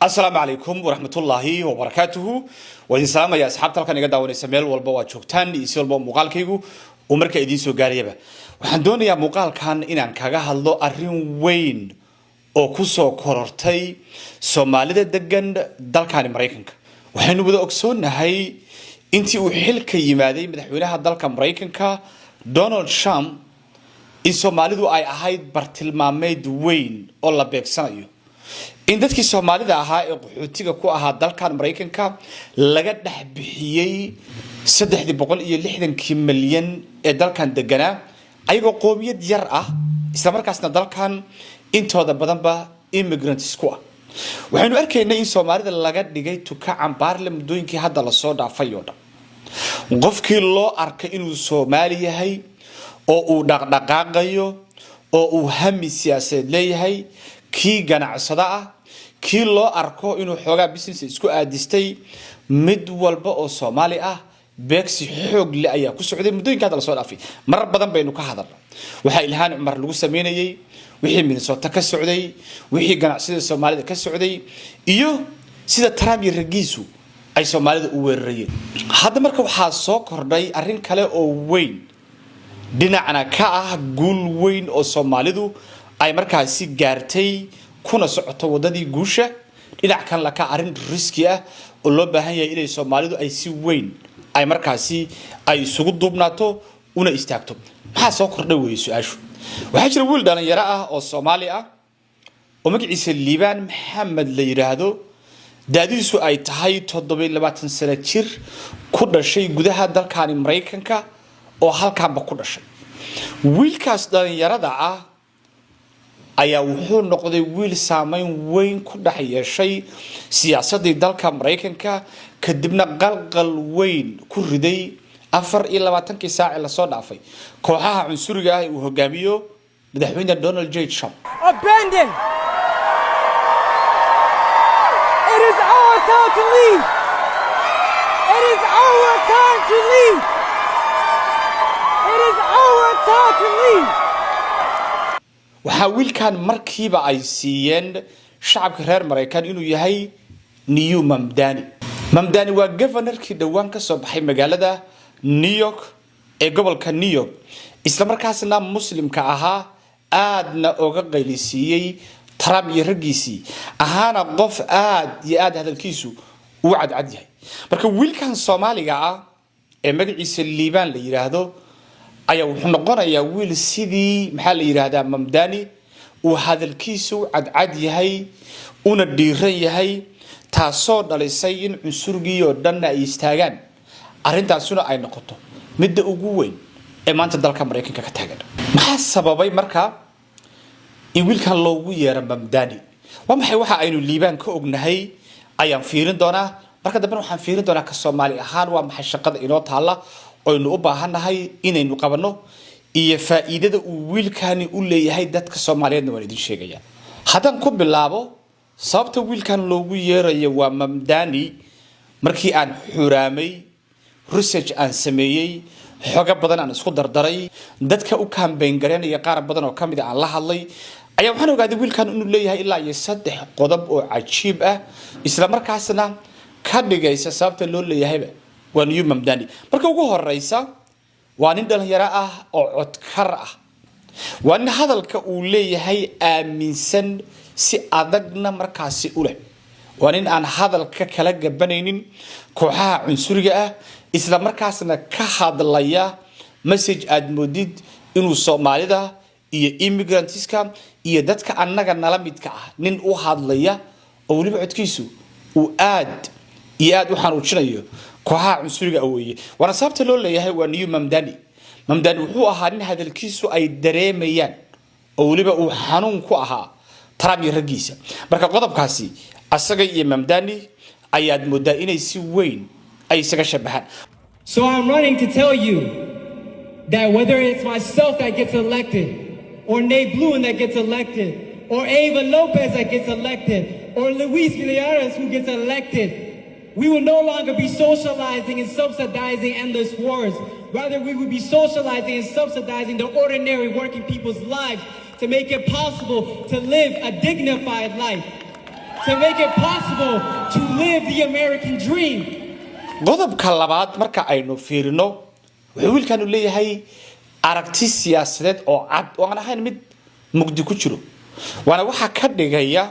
السلام عليكم ورحمة الله وبركاته وإن سلام يا أصحاب تلقى نقدر ونسمع والبوا شوكتان يسول بوا مقال كيجو ومركا إدين سو قاريبه وحندون يا مقال كان إن كجا هالله أرين وين أو كوسو كورتي سومالي دقن دل كان أمريكانك وحنو بدو أكسون هاي أنتي وحلك يمادي مدحونها دل كأمريكانك دونالد شام إن سومالي دو أي هاي برتلماميد وين الله بيكسانيو in dadkii Soomaalida ahaa ee qaxootiga ku ahaa dalkan Mareykanka laga dhaxbixiyay 360 milyan ee dalkan deganaa ayagoo qoomiyad yar ah isla markaasna dalkan intooda badan ba immigrants ku ah waxaanu arkaynaa in Soomaalida laga dhigay tuka cambaarle mudooyinkii hadda la soo dhaafay oo dhan qofkii loo arkay inuu Soomaali yahay oo uu dhaqdhaqaaqayo oo uu hami siyaasadeed leeyahay kii ganacsada ah kii loo arko inuu xoogaa business isku aadistay mid walba oo Soomaali ah beegsi xoog leh ayaa ku socday mudooyinka la soo dhaafay marar badan baynu ka hadalnay waxa ilhaan Umar lagu sameeyay wixii Minnesota ka socday wixii ganacsiyada Soomaalida ka socday iyo sida Trump iyo ragiisu ay Soomaalida u weerarayeen hadda marka waxa soo kordhay arrin kale oo weyn dhinacna ka ah guul weyn oo Soomaalidu ay markaasi gaartay kuna socoto wadadii guusha dhinac kan la ka arin riski ah oo loo baahan yahay inay Soomaalidu ay si weyn ay markaasi ay isugu duubnaato una istaagto waxa soo kordhay way su'aashu waxa jira wiil dhalinyaro ah oo Soomaali ah oo magaciisa Liibaan Maxamed la yiraahdo daadiisu ay tahay 27 sano jir ku dhashay gudaha dalkan Mareykanka oo halkaanba ku dhashay wiilkaas dhalinyarada ah ayaa wuxuu noqday wiil saameyn weyn ku dhaxyeeshay siyaasadda dalka Mareykanka kadibna qalqal weyn ku riday 24 saac la soo dhaafay kooxaha cunsuriga ah uu hogaamiyo madaxweynaha Donald J. Trump. Abandon. It is our time to leave. It is our time to leave. It is our time to leave. waxa wiilkan markiiba ay siiyeen shacabka reer Mareykan inuu yahay New Mamdani waa governorkii dhawaan ka soo baxay magaalada New York ee gobolka New York isla markaasna muslimka ahaa aadna uga qaylisiyay Trump iyo ragiisii ahaana qof aad iyo aad hadalkiisu u cadcad yahay marka wiilkan Soomaaliga ah ee magaciisa Liibaan la yiraahdo ayaa wuxuu noqonayaa wiil sidii maxaa la yiraahdaa Mamdani uu hadalkiisu cadcad yahay una dhiiran yahay taasoo dhalisay in cunsurgiyo dhan ay istaagaan arintaasuna ay noqoto midda ugu weyn ee maanta dalka Mareykanka ka taagan maxaa sababay marka in wiilkan loogu yeero Mamdani waa maxay waxa aynu Liibaan ka ognahay ayaan fiirin doonaa marka dambe waxaan fiirin doonaa ka Soomaali ahaan waa maxay shaqada inoo taala aynu u baahanahay inaynu qabano iyo faa'iidada uu wiilkani u leeyahay dadka Soomaaliyeedna waan idin sheegaya hadan ku bilaabo sababta wiilkan loogu yeerayo waa Mamdani markii aan xuraamay research aan sameeyay xoga badan aan isku dardaray dadka u campaign gareynaya qaar badan oo kamid ah aan la hadlay ayaa waxaan ogaaday wiilkan inuu leeyahay ilaa iyo 3 qodob oo cajiib ah isla markaasna ka dhigaysa sababta loo leeyahay waa New Mamdani marka ugu horeysa waa nin dhalinyaro ah oo codkar ah waa nin hadalka uu leeyahay aaminsan si adagna markaasi u leh waa nin aan hadalka kala gabanaynin kooxaha cunsuriga ah isla markaasna ka hadlaya message aad moodid inuu Soomaalida iyo immigrantska iyo dadka annaga nala midka ah nin u hadlaya oo waliba codkiisu uu aad iyo aad u xanuujinayo kooxaha cunsuriga weeye wana sababta loo leeyahay waa New Mamdani wuxuu ahaa nin hadalkiisu ay dareemayaan oo waliba uu xanuun ku ahaa Trump iyo ragiisa marka qodobkaasi asaga iyo Mamdani ayaad moodaa inay si weyn ay isaga shabahaan. So I'm running to tell you that whether it's myself that gets elected or Nate Bluen that gets elected or Ava Lopez that gets elected or Luis Villara's who gets elected, we will no longer be socializing and subsidizing endless wars. Rather, we will be socializing and subsidizing the ordinary working people's lives to make it possible to live a dignified life. to make it possible to live the American dream. qodobka labaad marka aynu fiirino wuxuu wiilkanu leeyahay aragti siyaasadeed oo cad oo aan ahayn mid mugdi ku jiro waana waxa ka dhigaya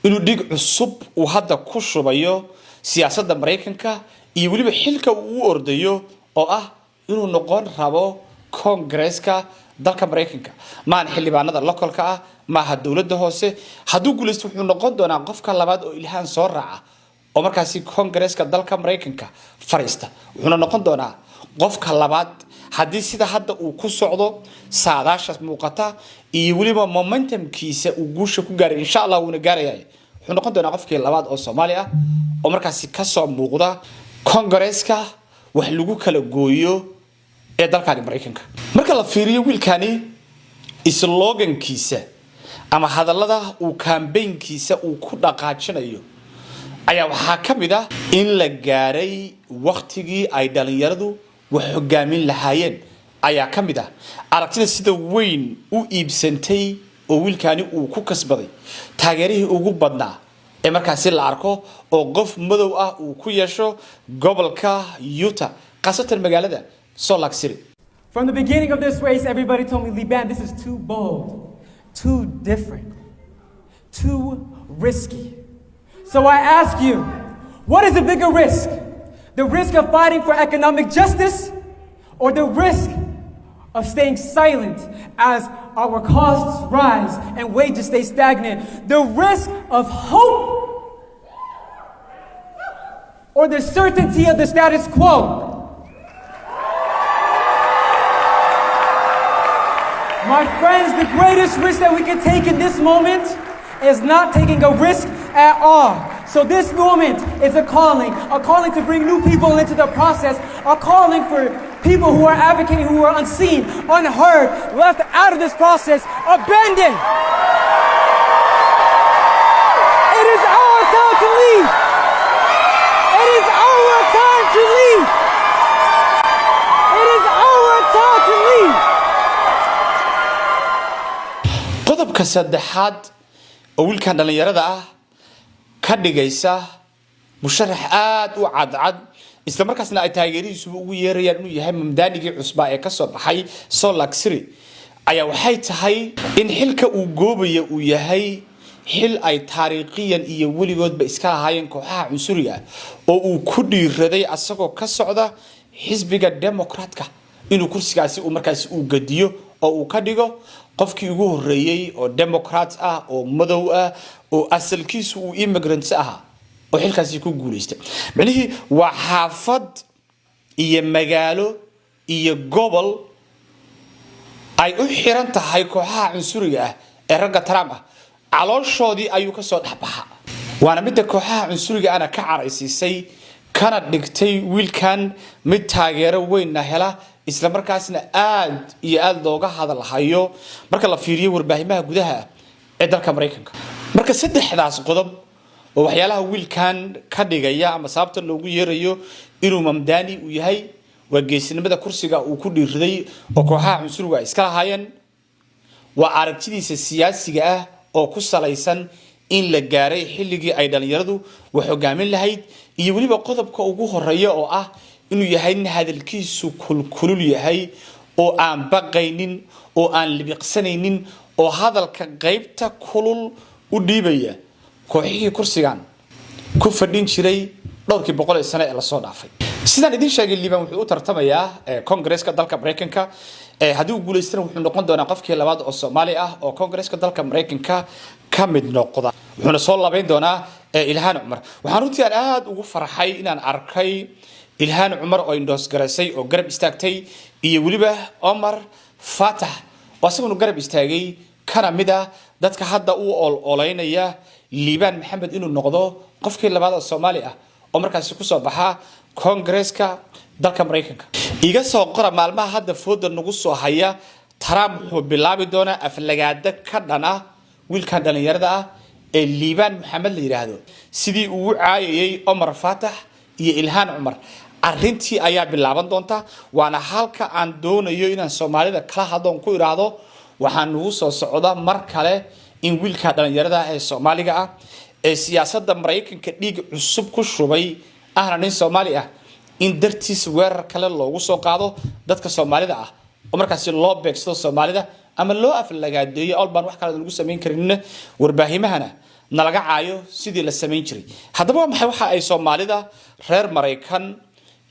inuu dhig cusub uu hadda ku shubayo siyaasadda Mareykanka iyo waliba xilka uu ordayo oo ah inuu noqon rabo Congress-ka dalka Mareykanka maan xildhibaanada localka ah ma ha dawladda hoose haduu guuleysto wuxuu noqon doonaa qofka labaad oo ilhaan soo raaca oo markaasi Congress-ka dalka Mareykanka fariista wuxuu noqon doonaa qofka labaad hadii sida hadda uu ku socdo saadaasha muuqata iyo waliba momentumkiisa uu guusha ku gaaray insha Allah uu gaarayay wuxuu noqon doonaa qofkii labaad oo Soomaali ah oo markaasi ka soo muuqda Congress-ka wax lagu kala gooyo ee dalka Mareykanka marka la fiiriyo wiilkani slogan-kiisa ama hadallada uu campaign-kiisa uu ku dhaqaajinayo ayaa waxa kamid ah in la gaaray waqtigii ay dhalinyaradu wax hogaamin lahaayeen ayaa kamid ah aragtida sida weyn u iibsantay oo wiilkani uu ku kasbaday taageerihii ugu badnaa ee markaasi la arko oo qof madow ah uu ku yeesho gobolka Utah qaasatan magaalada Salt Lake City. From the beginning of this race, everybody told me, Liban, this is too bold, too different, too risky. So I ask you, what is the bigger risk? The risk of fighting for economic justice or the risk of staying silent as our costs rise and wages stay stagnant? The risk of hope or the certainty of the status quo? My friends, the greatest risk that we can take in this moment is not taking a risk at all. So this moment is a calling to bring new people into the process, a calling for people who are advocating, who are unseen, unheard, left out of this process, abandoned. It is our time to lead. It is our time to lead. It is our time to lead. qodobka saddexaad oo wiilkan dhalinyarada ah ka dhigaysa musharax aad u cadcad isla markaasna ay taageerihiisu ugu yeerayaan inuu yahay mamdaanigii cusba ee ka soo baxay Salt Lake City ayaa waxay tahay in xilka uu goobayo uu yahay xil ay taariikhiyan iyo waligoodba iska lahaayeen kooxaha cunsuriga oo uu ku dhiiraday asagoo ka socda xisbiga Democratka inuu kursigaasi uu markaasi uu gadiyo oo uu ka dhigo qofkii ugu horeeyay oo Democrat ah oo madow ah oo asalkiisu uu immigrant ah oo xilkaasi ku guuleystay macnaheedu waa xaafad iyo magaalo iyo gobol ay u xiran tahay kooxaha cunsuriga ah ee ragga Trump ah calooshoodii ayuu ka soo dhaxbaxa waana mid kooxaha cunsuriga ana ka caraysiisay kana dhigtay wiilkan mid taageero weyn hela isla markaasna aad iyo aad looga hadalhayo marka la fiiriyo warbaahimaha gudaha ee dalka Mareykanka marka saddexdaas qodob oo waxyaalaha wiilkan ka dhigaya ama sababta loogu yeerayo inuu mamdaani uu yahay waa geesinimada kursiga uu ku dhiirraday oo kooxaha cunsuriga iska lahaayeen waa aragtidiisa siyaasiga ah oo ku salaysan in la gaaray xilligii ay dhalinyaradu wax hogaamin lahayd iyo waliba qodobka ugu horeeya oo ah inuu yahay hadalkiisu kulkulul yahay oo aan baqaynin oo aan libiqsanaynin oo hadalka qaybta kulul u dhiibaya kooxihii kursigan ku fadhin jiray dhowrkii boqol ee sano ee la soo dhaafay sidaan idin sheegay Liban wuxuu u tartamayaa Congress-ka dalka Mareykanka hadii uu guuleystana wuxuu noqon doonaa qofkii labaad oo Soomaali ah oo Congress-ka dalka Mareykanka ka mid noqda wuxuuna soo labayn doonaa Ilhaan Umar waxaan runtii aad ugu farxay inaan arkay Ilhaan Umar oo indoos garaysay oo garab istaagtay iyo waliba Omar Fatah oo asaguna garab istaagay kana mid ah dadka hadda uu oleynaya Liban Maxamed inuu noqdo qofkii labaad oo Soomaali ah oo markaas ku soo baxa Congress-ka dalka Mareykanka iga soo qora maalmaha hadda fooda nagu soo haya Trump wuxuu bilaabi doonaa aflagaada ka dhana wiilkan dhalinyarada ah ee Liban Maxamed la yiraahdo sidii uu caayay Omar Fatah iyo Ilhaan Umar arrintii ayaa bilaaban doonta waana halka aan doonayo inaan Soomaalida kala hadon ku iraado waxaan ugu soo socda mar kale in wiilka dhalinyarada ee Soomaaliga ah siyaasadda Mareykanka dhiig cusub ku shubay ahna nin Soomaali ah in dartiis weerar kale loogu soo qaado dadka Soomaalida ah oo markaas loo beegsado Soomaalida ama loo aflagaadeeyo alban wax kale lagu sameyn karin warbaahimahana nalaga caayo sidii la sameyn jiray haddaba maxay waxa ay Soomaalida reer Mareykan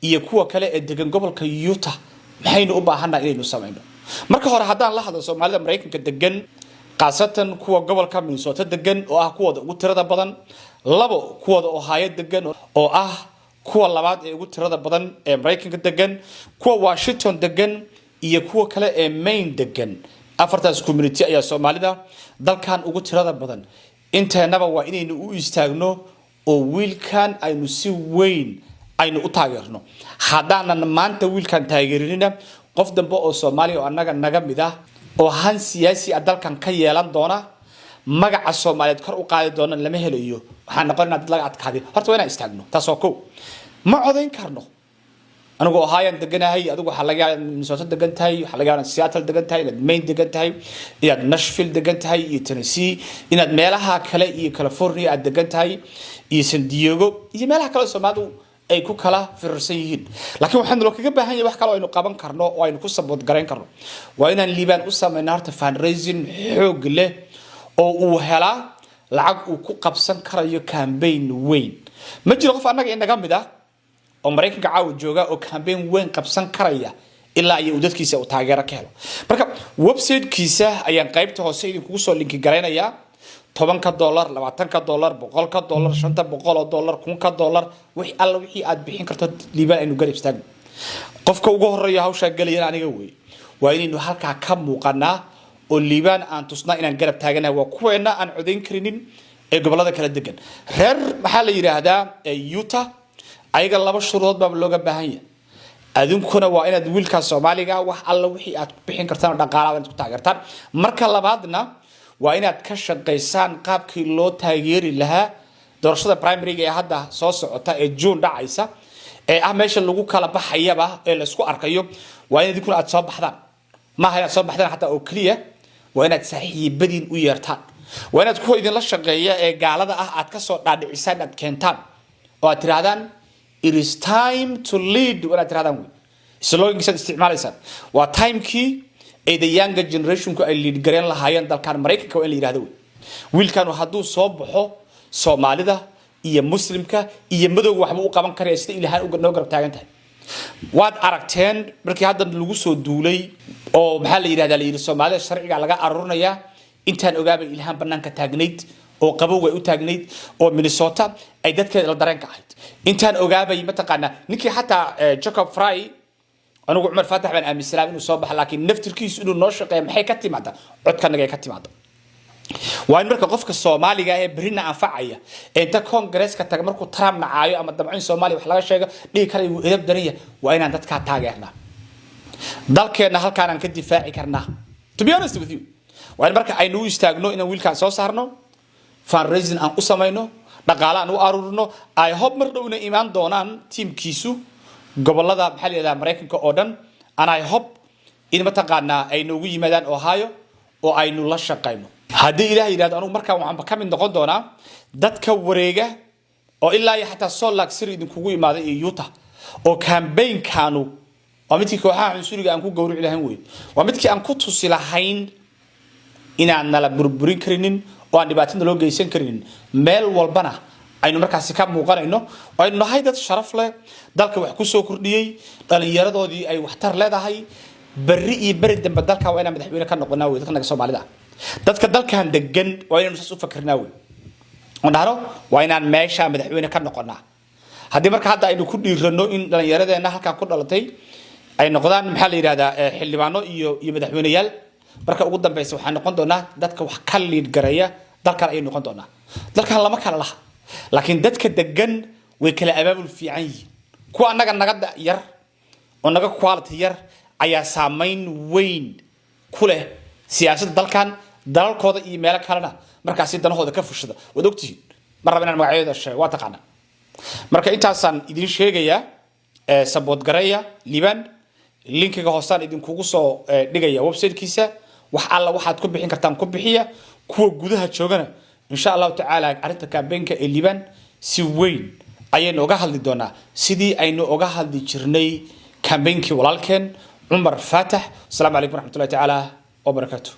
iyo kuwa kale ee degan gobolka Utah maxaynu u baahanahay inaynu sameeyno marka hore haddaan la hadlo Soomaalida Mareykanka degan qaasatan kuwa gobolka Minnesota degan oo ah kuwa ugu tirada badan labo kuwa Ohio degan oo ah kuwa labaad ee ugu tirada badan ee Mareykanka degan kuwa Washington degan iyo kuwa kale ee Maine degan afartaas community ayaa Soomaalida dalkan ugu tirada badan inteenaba waa inaynu u istaagno oo wiilkan aynu si weyn aynu u taageerno haddaanan maanta wiilkan taageerinina qof dambe oo Soomaali oo annaga naga mid ah oo han siyaasi dalkan ka yeelan doona magaca Soomaaliyeed kor u qaadi doona lama helayo waxaan noqonaa dad laga adkaaday horta waa inaan istaagno taas oo koow ma codeyn karno anigu Ohio deganahay adigu waxa laga yaabaa Minnesota degan tahay waxa laga yaabaa Seattle degan tahay inaad Maine degan tahay inaad Nashville degan tahay iyo Tennessee inaad meelaha kale iyo California aad degan tahay iyo San Diego iyo meelaha kale Soomaalidu ay ku kala firarsan yihiin laakiin waxaan loo kaga baahan yahay wax kale oo aynu qaban karno oo aynu ku support gareyn karno waa inaan Liibaan u sameeynaa horta fundraising xoog leh oo uu hela lacag uu ku qabsan karayo campaign weyn ma jiro qof annaga inaga mid ah oo Mareykanka caaw jooga oo campaign weyn qabsan karaya ilaa ay dadkiisa u taageero ka helo marka website-kiisa ayaan qaybta hoose idinku soo linki gareynayaa $10, $20, $100, $500, $1,000 wixii alla wixii aad bixin karto Liibaan aynu garab istaagno qofka ugu horeeya hawsha galaya aniga waa inaynu halka ka muuqanaa oo Liibaan aan tusnaa inaan garab taaganahay waa kuweena aan codeyn karinin ee gobolada kala degan reer maxaa la yiraahdaa Utah ayaga laba shuruud baa looga baahan yahay adinkuna waa inaad wiilka Soomaaliga wax alla wixii aad bixin kartaan dhaqaalaha aad ku taageertaan marka labaadna waa inaad ka shaqeysaan qaabkii loo taageeri lahaa doorashada primary ee hadda soo socota ee June dhacaysa ee ah meesha lagu kala baxayaba ee la isku arkayo waa inaad idinku aad soo baxdaan ma hayad soo baxdaan hatta oo kaliya waa inaad saaxiibadiin u yeertaan waa inaad ku idin la shaqeeya ee gaalada ah aad ka soo dhaadhicisaan aad keentaan oo aad tirahdaan it is time to lead wala tirahdaan slogan-kiisa isticmaalaysaan waa time-kii ee the younger generation ku ay lead gareen lahaayeen dalkan Mareykanka waa in la yiraahdo wiilkan hadduu soo baxo Soomaalida iyo Muslimka iyo madow waxba u qaban karay sida Ilaahay uga noo garab taagan tahay waad aragteen markii hadda lagu soo duulay oo maxaa la yiraahdaa la yiri Soomaalida sharciga laga arurnaya intaan ogaabay Ilaahan banaanka taagnayd oo qabow way u taagnayd oo Minnesota ay dadkeeda la dareen ka ahayd intaan ogaabay mataqaana ninkii hataa Jacob Fry anigu Umar Faatax baan aaminsanaa inuu soo baxo laakiin naftirkiisu inuu noo shaqeeyo maxay ka timaada codkanaga ka timaada waa in marka qofka Soomaaliga ee berina anfacaya inta Congress-ka taga markuu Trump nacaayo ama dabcan Soomaaliya wax laga sheego dhigi kara uu edeb daraya waa inaan dadka taageernaa dalkeena halkaan aan ka difaaci karnaa to be honest with you waa in marka aynu istaagno inaan wiilkaan soo saarno fundraising aan u sameeyno dhaqaale aan u arurno I hope mar dhow inay imaan doonaan teamkiisu gobolada maxaa la yiraahdaa Mareykanka oo dhan and I hope in mataqaana ay noogu yimaadaan Ohio oo aynu la shaqeyno haddii Ilaahay yiraahdo anigu markaa waxaan ka mid noqon doonaa dadka wareega oo ilaa iyo xataa Salt Lake City idinkugu imaaday iyo Utah oo campaign-kaanu waa midkii kooxaha cunsuriga aan ku gowrici lahayn weyn waa midkii aan ku tusi lahayn inaan nala burburin karinin oo aan dhibaatada loo geysan karinin meel walbana aynu markaas ka muuqanayno aynu nahay dad sharaf leh dalka wax ku soo kordhiyay dhalinyaradoodii ay waxtar leedahay bari iyo bari dambe dalka waa inaan madaxweyne ka noqonaa way dadka Soomaalida dadka dalkan degan waa inaan soo fakirnaa way wadaaro waa inaan meesha madaxweyne ka noqonaa haddii marka hadda aynu ku dhiirano in dhalinyaradeena halka ku dhalatay ay noqdaan maxaa la yiraahdaa xildhibaano iyo madaxweyneyaal marka ugu dambeysay waxaan noqon doonaa dadka wax ka lead gareeya dalkan ay noqon doonaa dalkan lama kala laha laakiin dadka degan way kala abaabul fiican yihiin kuwa annaga naga yar oo naga quality yar ayaa saameyn weyn ku leh siyaasadda dalkan dalalkooda iyo meelo kalena markaas danahooda ka fushada wad ogtihiin mar rabaan magacyada sheeg waa taqaana marka intaasaan idin sheegaya support gareeya Liibaan linkiga hoosaan idinkugu soo dhigaya website-kiisa wax alla waxaad ku bixin kartaan ku bixiya kuwa gudaha joogana إن شاء الله تعالى أنت كامبينك الليبان سوين أيين أجهل دونا سيدي أين أجهل دي جرني كامبينك ولكن عمر فاتح السلام عليكم ورحمة الله تعالى وبركاته